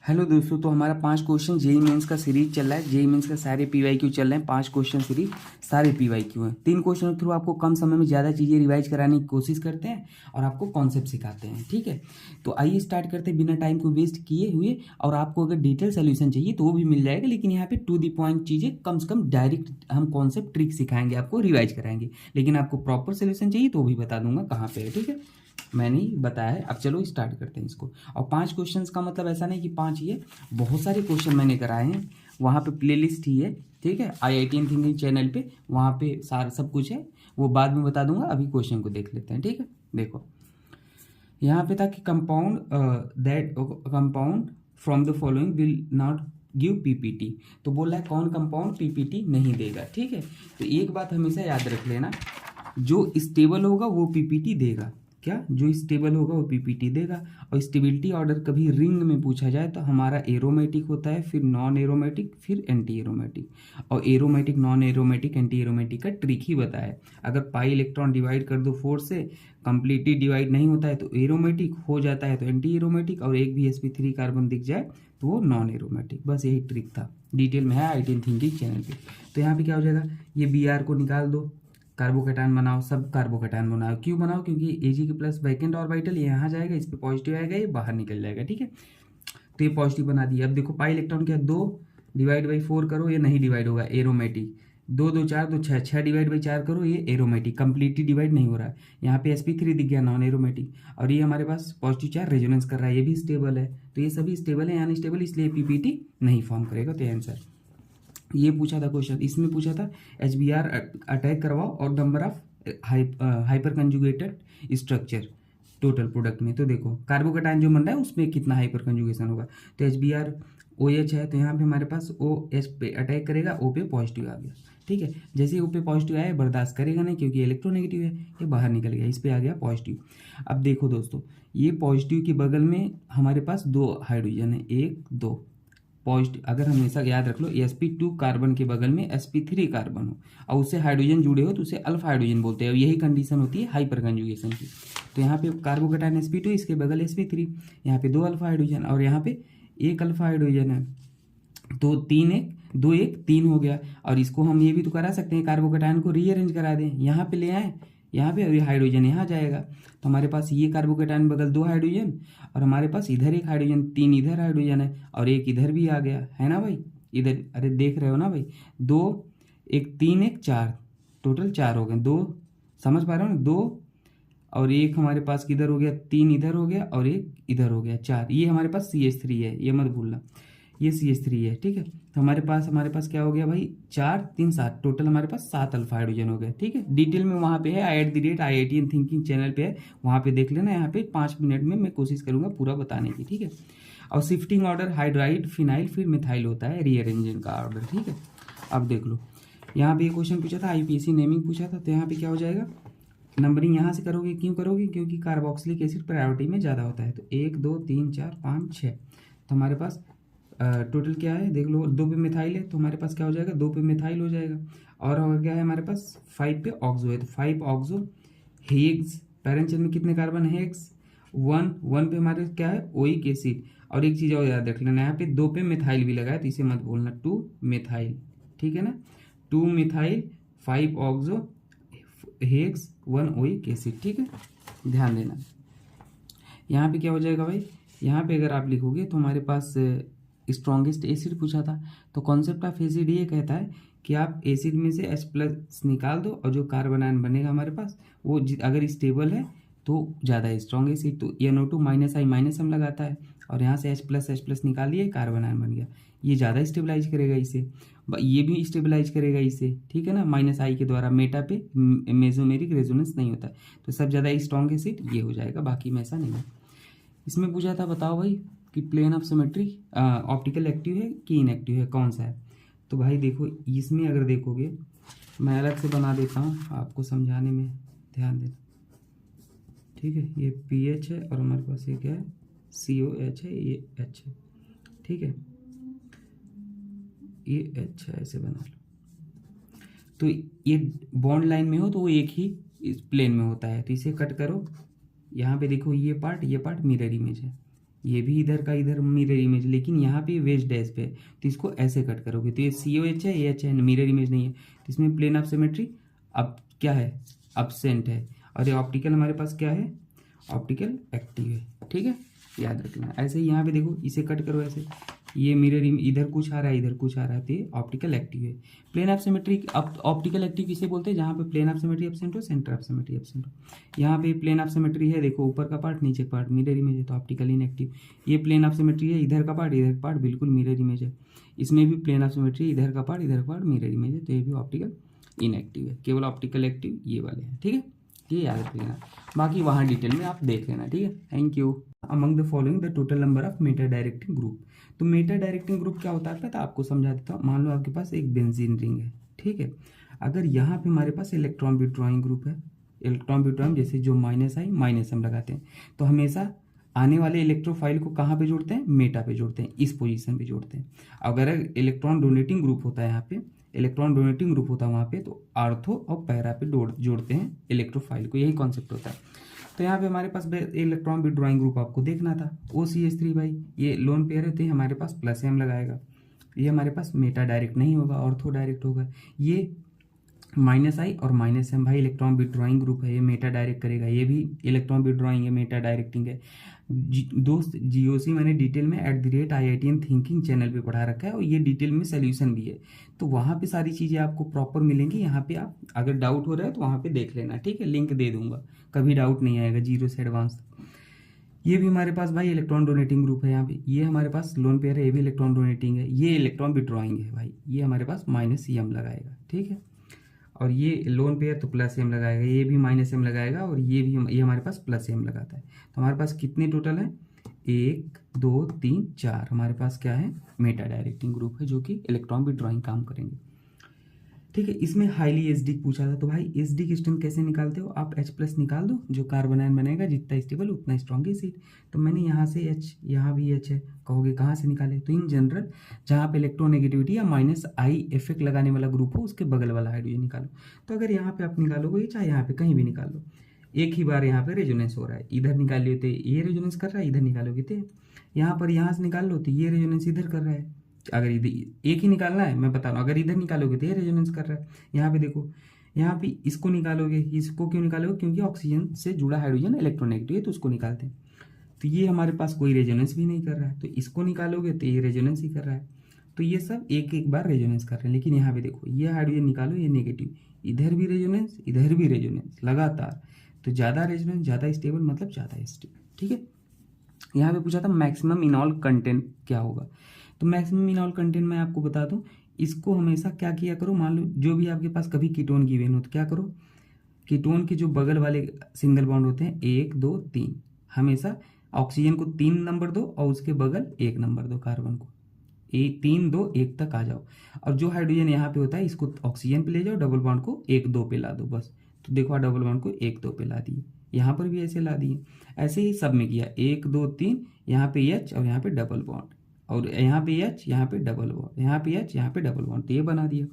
Hello दोस्तों, तो हमारा 5 क्वेश्चन जेई मेंस का सीरीज चल रहा है। जेई मेंस का सारे पीवाईक्यू चल रहे हैं। 5 क्वेश्चन सीरीज, सारे पीवाईक्यू हैं। 3 क्वेश्चन के थ्रू आपको कम समय में ज़्यादा चीज़ें रिवाइज कराने की कोशिश करते हैं और आपको कॉन्सेप्ट सिखाते हैं। ठीक है, तो आइए स्टार्ट करते हैं बिना टाइम को वेस्ट किए हुए। और आपको अगर डिटेल सोल्यूशन चाहिए तो वो भी मिल जाएगा, लेकिन यहाँ पे टू द पॉइंट चीज़ें, कम से कम डायरेक्ट हम कॉन्सेप्ट ट्रिक सिखाएंगे, आपको रिवाइज कराएंगे। लेकिन आपको प्रॉपर सोल्यूशन चाहिए तो वो भी बता दूंगा कहाँ पे है। ठीक है, मैंने ही बताया है। अब चलो स्टार्ट करते हैं इसको। और 5 क्वेश्चंस का मतलब ऐसा नहीं कि 5 ही है, बहुत सारे क्वेश्चन मैंने कराए हैं। वहाँ पे प्लेलिस्ट ही है, ठीक है, IITian थिंकिंग चैनल पे, वहाँ पे सारा सब कुछ है। वो बाद में बता दूंगा, अभी क्वेश्चन को देख लेते हैं। ठीक है, देखो यहाँ पे था कि compound that compound from the following will not give PPT. तो बोल रहा है कौन कंपाउंड पीपीटी नहीं देगा। ठीक है, तो एक बात हमेशा याद रख लेना, जो स्टेबल होगा वो पीपीटी देगा। क्या? जो स्टेबल होगा वो पीपीटी देगा। और स्टेबिलिटी ऑर्डर कभी रिंग में पूछा जाए तो हमारा एरोमेटिक होता है, फिर नॉन एरोमेटिक, फिर एंटी एरोमेटिक। और aromatic, non aromatic, anti aromatic का ट्रिक ही बताया। अगर पाई इलेक्ट्रॉन डिवाइड कर दो 4 से, कंप्लीटली डिवाइड नहीं होता है तो एरोमेटिक, हो जाता है तो एंटी एरोमेटिक, और एक भी sp3 कार्बन दिख जाए तो वो नॉन एरोमेटिक। बस यही ट्रिक था, डिटेल में है IITian थिंकिंग चैनल पे। तो यहाँ पे क्या हो जाएगा, ये Br को निकाल दो, कार्बोकेटान बनाओ, सब कार्बोकेटान बनाओ। क्यों बनाओ? क्योंकि Ag के प्लस वैकेंट ऑर्बिटल ये यहाँ जाएगा, इस पे पॉजिटिव आएगा, ये बाहर निकल जाएगा। ठीक है, तो ये पॉजिटिव बना दिया। अब देखो पाई इलेक्ट्रॉन क्या, 2 डिवाइड बाई 4 करो, ये नहीं डिवाइड होगा, एरोमेटिक। 2 2 4 2 6, 6 डिवाइड बाई 4 करो, ये एरोमेटिक, कंप्लीटली डिवाइड नहीं हो रहा है। यहाँ पे sp3 दिख गया, नॉन एरोमेटिक। और ये हमारे पास पॉजिटिव चार्ज रेजोनेंस कर रहा है, ये भी स्टेबल है। तो ये सभी स्टेबल है, यानी स्टेबल, इसलिए पीपीटी नहीं फॉर्म करेगा। तो आंसर ये पूछा था क्वेश्चन, इसमें पूछा था HBr अटैक करवाओ और number of hyper conjugated structure total product में। तो देखो कार्बोकेटाइन जो बन रहा है उसमें कितना हाइपर कंजुगेशन होगा। तो HBr OH है, तो यहाँ पे हमारे पास OH पे अटैक करेगा, O पे पॉजिटिव आ गया। ठीक है, जैसे ही O पे पॉजिटिव आया, बर्दाश्त करेगा नहीं क्योंकि इलेक्ट्रोनेगेटिव है, ये बाहर निकल गया, इस पे आ गया पॉजिटिव। अब देखो दोस्तों, ये पॉजिटिव के बगल में हमारे पास 2 हाइड्रोजन है, 1 2 पॉजिटिव। अगर हमेशा याद रख लो, sp2 कार्बन के बगल में sp3 कार्बन हो और उससे हाइड्रोजन जुड़े हो तो उसे अल्फा हाइड्रोजन बोलते हैं। और यही कंडीशन होती है हाइपर कंजुगेशन की। तो यहाँ पे कार्बोकेटाइन sp2, इसके बगल sp3, यहाँ पे 2 अल्फा हाइड्रोजन और यहाँ पे 1 अल्फा हाइड्रोजन है। तो 3 1 2 1 3 हो गया। और इसको हम ये भी तो करा सकते हैं, कार्बोकेटाइन को रीअरेंज करा दें, यहाँ पे ले आए यहाँ पे, और ये हाइड्रोजन यहाँ जाएगा। तो हमारे पास ये कार्बोकेटाइन बगल 2 हाइड्रोजन, और हमारे पास इधर 1 हाइड्रोजन, 3 इधर हाइड्रोजन है और 1 इधर भी आ गया है ना भाई। इधर, अरे देख रहे हो ना भाई, 2 1 3 1 4, टोटल 4 हो गए। 2, समझ पा रहे हो ना, 2 और 1 हमारे पास किधर हो गया, 3 इधर हो गया और 1 इधर हो गया, 4। ये हमारे पास CH3 है, ये मत भूलना, ये CH3 है। ठीक है, तो हमारे पास क्या हो गया भाई, 4 3 7, टोटल हमारे पास 7 अल्फा हाइड्रोजन हो गए। ठीक है, डिटेल में वहाँ पे है, @IITian थिंकिंग चैनल पे है, वहाँ पे देख लेना। यहाँ पे 5 मिनट में मैं कोशिश करूंगा पूरा बताने की। ठीक है, और शिफ्टिंग ऑर्डर हाइड्राइड फिनाइल फिर मिथाइल होता है, रीअरेंजिंग का ऑर्डर। ठीक है, अब देख लो, यहाँ पे क्वेश्चन पूछा था, IPSC नेमिंग पूछा था। तो यहाँ पे क्या हो जाएगा, नंबरिंग यहाँ से करोगे, क्यों करोगे, क्योंकि कार्बोक्सिलिक एसिड प्रायोरिटी में ज़्यादा होता है। तो 1 2 3 4 5 6, तो हमारे पास टोटल क्या है देख लो, 2 पे मिथाइल है तो हमारे पास क्या हो जाएगा, 2 पे मिथाइल हो जाएगा। और हो गया है हमारे पास 5 पे ऑक्सो है, तो 5 ऑक्सो हेक्स। पैरेंट चेन में कितने कार्बन है, हेक्स 1 1 पे हमारे क्या है, ओइक एसिड। और एक चीज़ और याद रख लेना, यहाँ पे 2 पे मिथाइल भी लगा है तो इसे मत भूलना, 2 मिथाइल। ठीक है ना, 2 methyl 5 oxo hex 1 oic acid. ठीक है, ध्यान देना। यहाँ पे क्या हो जाएगा भाई, यहाँ पे अगर आप लिखोगे तो हमारे पास स्ट्रॉन्गेस्ट एसिड पूछा था। तो कॉन्सेप्ट ऑफ एसिड ये कहता है कि आप एसिड में से H+ निकाल दो और जो कार्बन आयन बनेगा हमारे पास वो अगर स्टेबल है तो ज़्यादा स्ट्रॉन्ग एसिड। तो NO2 -I माइनस हम लगाता है और यहाँ से H+ निकाल लिए, कार्बन आयन बन गया। ये ज़्यादा स्टेबलाइज करेगा इसे, ये भी स्टेबलाइज करेगा इसे। ठीक है ना, -I के द्वारा, मेटा पे मेसोमेरिक रेजोनेंस नहीं होता है, तो सब ज़्यादा स्ट्रॉन्ग एसिड ये हो जाएगा, बाकी में ऐसा नहीं है। इसमें पूछा था बताओ भाई कि plane of symmetry optical active है कि इनएक्टिव है, कौन सा है। तो भाई देखो, इसमें अगर देखोगे, मैं अलग से बना देता हूँ आपको समझाने में ध्यान देना। ठीक है, ये PH है और हमारे पास ये क्या है, COH है, ये H है। ठीक है, ये H है, ऐसे बना लो। तो ये बॉन्ड लाइन में हो तो वो एक ही इस प्लेन में होता है, तो इसे कट करो। यहाँ पे देखो, ये पार्ट मिरर इमेज है, ये भी इधर का इधर मिरर इमेज, लेकिन यहाँ पे वेज डैश पे है, तो इसको ऐसे कट करोगे तो ये COH है, AH है, मिरर इमेज नहीं है, तो इसमें प्लेन ऑफ सिमेट्री अब क्या है, अब्सेंट है। और ये ऑप्टिकल हमारे पास क्या है, ऑप्टिकल एक्टिव है। ठीक है, याद रखना। ऐसे ही यहाँ पे देखो, इसे कट करो ऐसे, ये मिरर इधर कुछ आ रहा है, इधर कुछ आ रहा है, तो ये ऑप्टिकल एक्टिव है। Plane of symmetry optical active किसे बोलते हैं, जहाँ पे प्लेन ऑफ सिमेट्री एब्सेंट हो, सेंटर ऑफ सिमेट्री एब्सेंट हो। यहाँ पे प्लेन ऑफ सिमेट्री है, देखो ऊपर का पार्ट नीचे का पार्ट मिरर इमेज है, तो ऑप्टिकल इनएक्टिव। ये प्लेन ऑफ सिमेट्री है, इधर का पार्ट बिल्कुल मिरर इमेज है। इसमें भी प्लेन ऑफ सिमेट्री, इधर का पार्ट मिरर इमेज है, तो ये भी ऑप्टिकल इनएक्टिव है। केवल ऑप्टिकल एक्टिव ये वाले हैं। ठीक है, ये याद रख लेना, बाकी वहाँ डिटेल में आप देख लेना। ठीक है, thank you. Among the following the total number of Meta directing group. तो मेटा डायरेक्टिंग ग्रुप क्या होता है पता, आपको समझा देता हूँ। मान लो आपके पास एक बेंजीन रिंग है, ठीक है। अगर यहाँ पे हमारे पास इलेक्ट्रॉन विड्रॉइंग ग्रुप है, इलेक्ट्रॉन विड्रॉइंग जैसे जो -I -M लगाते हैं, तो हमेशा आने वाले इलेक्ट्रोफाइल को कहाँ पे जोड़ते हैं, मेटा पे जोड़ते हैं, इस पोजीशन पे जोड़ते हैं। अगर इलेक्ट्रॉन डोनेटिंग ग्रुप होता है, यहाँ पे इलेक्ट्रॉन डोनेटिंग ग्रुप होता है वहाँ पे, तो आर्थो और पैरा पे जोड़ते हैं इलेक्ट्रोफाइल को, यही कॉन्सेप्ट होता है। तो यहाँ पे हमारे पास इलेक्ट्रॉन विड्रॉइंग ग्रुप आपको देखना था, OCH3 भाई, ये लोन पेयर है, तो हमारे पास +M लगाएगा। ये हमारे पास मेटा डायरेक्ट नहीं होगा, ऑर्थो डायरेक्ट होगा। ये -I और -M भाई इलेक्ट्रॉन विड्रॉइंग ग्रुप है, ये मेटा डायरेक्ट करेगा। ये भी इलेक्ट्रॉन विड्रॉइंग है, मेटा डायरेक्टिंग है। दोस्त GOC मैंने डिटेल में @IITM थिंकिंग चैनल पे पढ़ा रखा है, और ये डिटेल में सोल्यूशन भी है, तो वहाँ पे सारी चीज़ें आपको प्रॉपर मिलेंगी। यहाँ पे आप अगर डाउट हो रहा है तो वहाँ पे देख लेना, ठीक है, लिंक दे दूंगा, कभी डाउट नहीं आएगा, 0 से एडवांस। ये भी हमारे पास भाई इलेक्ट्रॉन डोनेटिंग ग्रुप है। यहाँ पे ये हमारे पास लोन पेयर है, ये भी इलेक्ट्रॉन डोनेटिंग है। ये इलेक्ट्रॉन विड्रॉइंग है भाई, ये हमारे पास -M लगाएगा, ठीक है। और ये लोन पेयर तो +M लगाएगा, ये भी -M लगाएगा, और ये भी ये हमारे पास +M लगाता है। तो हमारे पास कितने टोटल हैं, 1 2 3 4 हमारे पास क्या है, मेटा डायरेक्टिंग ग्रुप है, जो कि इलेक्ट्रॉन विड्रॉइंग काम करेंगे। ठीक है, इसमें हाईली एसिडिक पूछा था, तो भाई एसिडिक स्ट्रेंथ कैसे निकालते हो आप, H+ निकाल दो, जो कार्बन आयन बनेगा जितना स्टेबल उतना स्ट्रॉन्ग एसिड। तो मैंने यहाँ से H, यहाँ भी H है, कहोगे कहाँ से निकाले, तो इन जनरल जहाँ पे इलेक्ट्रोनेगेटिविटी या -I इफेक्ट लगाने वाला ग्रुप हो, उसके बगल वाला हाइड्रोजन निकालो। तो अगर यहाँ पे आप निकालोगे, चाहे यहाँ पे कहीं भी निकाल लो, एक ही बार यहाँ पे रेजोनेंस हो रहा है, इधर निकाल लिए तो ये रेजोनेंस कर रहा है, इधर निकालोगे तो यहाँ पर, यहाँ से निकाल लो तो ये रेजोनेंस इधर कर रहा है। अगर इधर एक ही निकालना है, मैं बता रहा हूँ, अगर इधर निकालोगे तो ये रेजोनेंस कर रहा है। यहाँ पे देखो, यहाँ पे इसको निकालोगे, इसको क्यों निकालोगे, क्योंकि ऑक्सीजन से जुड़ा हाइड्रोजन इलेक्ट्रोनेगेटिव है, तो उसको निकालते हैं। तो ये हमारे पास कोई रेजोनेंस भी नहीं कर रहा है, तो इसको निकालोगे तो ये रेजोनेंस ही कर रहा है। तो ये सब एक एक बार रेजोनेंस कर रहे हैं। लेकिन यहाँ पे देखो, ये हाइड्रोजन निकालो, ये नेगेटिव, इधर भी रेजोनेंस, इधर भी रेजोनेंस लगातार, तो ज़्यादा रेजोनेंस ज़्यादा स्टेबल, मतलब ज़्यादा स्टेबल। ठीक है, यहाँ पे पूछा था मैक्सिमम इनॉल कंटेंट क्या होगा, तो मैक्सिमम इनॉल कंटेंट मैं आपको बता दूं, इसको हमेशा क्या किया करो, मान लो जो भी आपके पास कभी कीटोन गिवन हो, तो क्या करो, कीटोन के जो बगल वाले सिंगल बॉन्ड होते हैं 1 2 3, हमेशा ऑक्सीजन को 3 नंबर दो, और उसके बगल 1 नंबर दो, कार्बन को 3 2 1 तक आ जाओ। और जो हाइड्रोजन यहाँ पे होता है, इसको ऑक्सीजन पे ले जाओ, डबल बॉन्ड को 1 2 पे ला दो बस। तो देखो, डबल बॉन्ड को 1 2 पे ला दिए, यहाँ पर भी ऐसे ला दिए, ऐसे ही सब में किया, 1 2 3, यहाँ पे H और यहाँ पे डबल बॉन्ड, और यहाँ पे H, यहाँ पे डबल बॉन्ड, यहाँ पे H, यहाँ पे डबल बॉन्ड, तो ये बना दिया।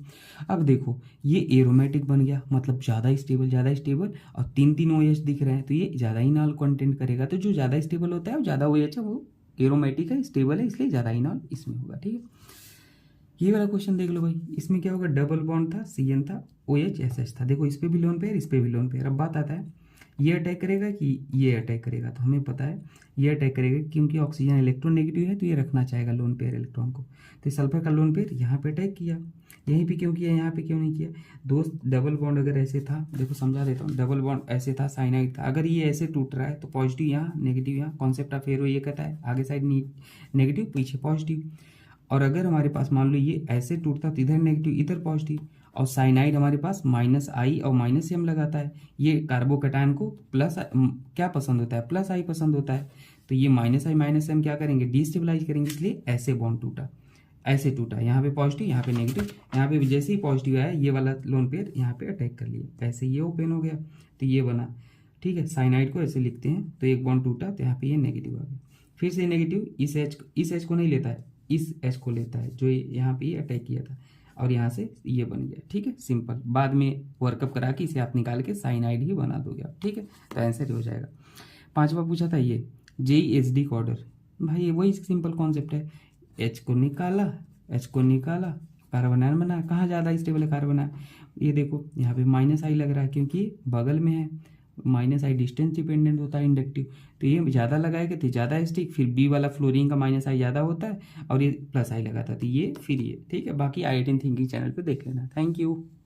अब देखो, ये एरोमेटिक बन गया, मतलब ज़्यादा स्टेबल, और 3 3 OH दिख रहे हैं, तो ये ज़्यादा इनॉल कंटेंट करेगा। तो जो ज़्यादा स्टेबल होता है, वो ज़्यादा OH है, वो एरोमेटिक है, स्टेबल है, इसलिए ज़्यादा इनॉल इसमें होगा। ठीक है, ये वाला क्वेश्चन देख लो भाई, इसमें क्या होगा, डबल बॉन्ड था, CN था, OH SH था। देखो, इस पे भी लोन पेयर, इस पे भी लोन पेयर। अब बात आता है, ये अटैक करेगा कि ये अटैक करेगा, तो हमें पता है ये अटैक करेगा, क्योंकि ऑक्सीजन इलेक्ट्रोनेगेटिव है, तो ये रखना चाहेगा लोन पेयर इलेक्ट्रॉन को। तो सल्फर का लोन पेयर यहाँ पे अटैक किया, यहीं पे क्यों किया, यहाँ पे क्यों नहीं किया दोस्त। डबल बॉन्ड अगर ऐसे था, देखो समझा देता हूँ, डबल बॉन्ड ऐसे था, साइनाइड था, अगर ये ऐसे टूट रहा है तो पॉजिटिव यहाँ, नेगेटिव यहाँ, कॉन्सेप्ट ऑफ फेरो ये कहता है, आगे साइड नेगेटिव, पीछे पॉजिटिव। और अगर हमारे पास मान लो ये ऐसे टूटता, तो इधर नेगेटिव, इधर पॉजिटिव। और साइनाइड हमारे पास -I और -M लगाता है, ये कार्बोकैटायन को क्या पसंद होता है, +I पसंद होता है। तो ये -I -M क्या करेंगे, डिस्टेबलाइज करेंगे, इसलिए ऐसे बॉन्ड टूटा, ऐसे टूटा, यहाँ पे पॉजिटिव, यहाँ पे नेगेटिव, यहाँ पे जैसे ही पॉजिटिव आया, ये वाला लोन पेयर यहाँ पे अटैक कर लिया, ऐसे ये ओपन हो गया, तो ये बना। ठीक है, साइनाइड को ऐसे लिखते हैं, तो एक बॉन्ड टूटा, तो यहाँ पे ये नेगेटिव आ गया, फिर से नेगेटिव, इस H को नहीं लेता है, इस H को लेता है, जो यहाँ पे ये अटैक किया था, और यहाँ से ये बन गया। ठीक है, सिंपल, बाद में वर्कअप करा के इसे आप निकाल के साइनाइड ही बना दोगे आप। ठीक है, तो आंसर हो जाएगा। 5वां पूछा था ये, JEI एसिडिक ऑर्डर, भाई वही सिंपल कॉन्सेप्ट है, एच को निकाला कार्बन आयन बना। कहाँ ज़्यादा स्टेबल है कार्बन आयन, ये देखो यहाँ पे माइनस आई लग रहा है क्योंकि बगल में है, माइनस आई डिस्टेंस डिपेंडेंट होता है इंडक्टिव, तो ये ज़्यादा लगाएगा तो ज़्यादा स्टिक, फिर बी वाला फ्लोरीन का माइनस आई ज़्यादा होता है और ये प्लस आई लगा था तो ये फिर ये ठीक है। बाकी आई थिंकिंग चैनल पे देख लेना। Thank you.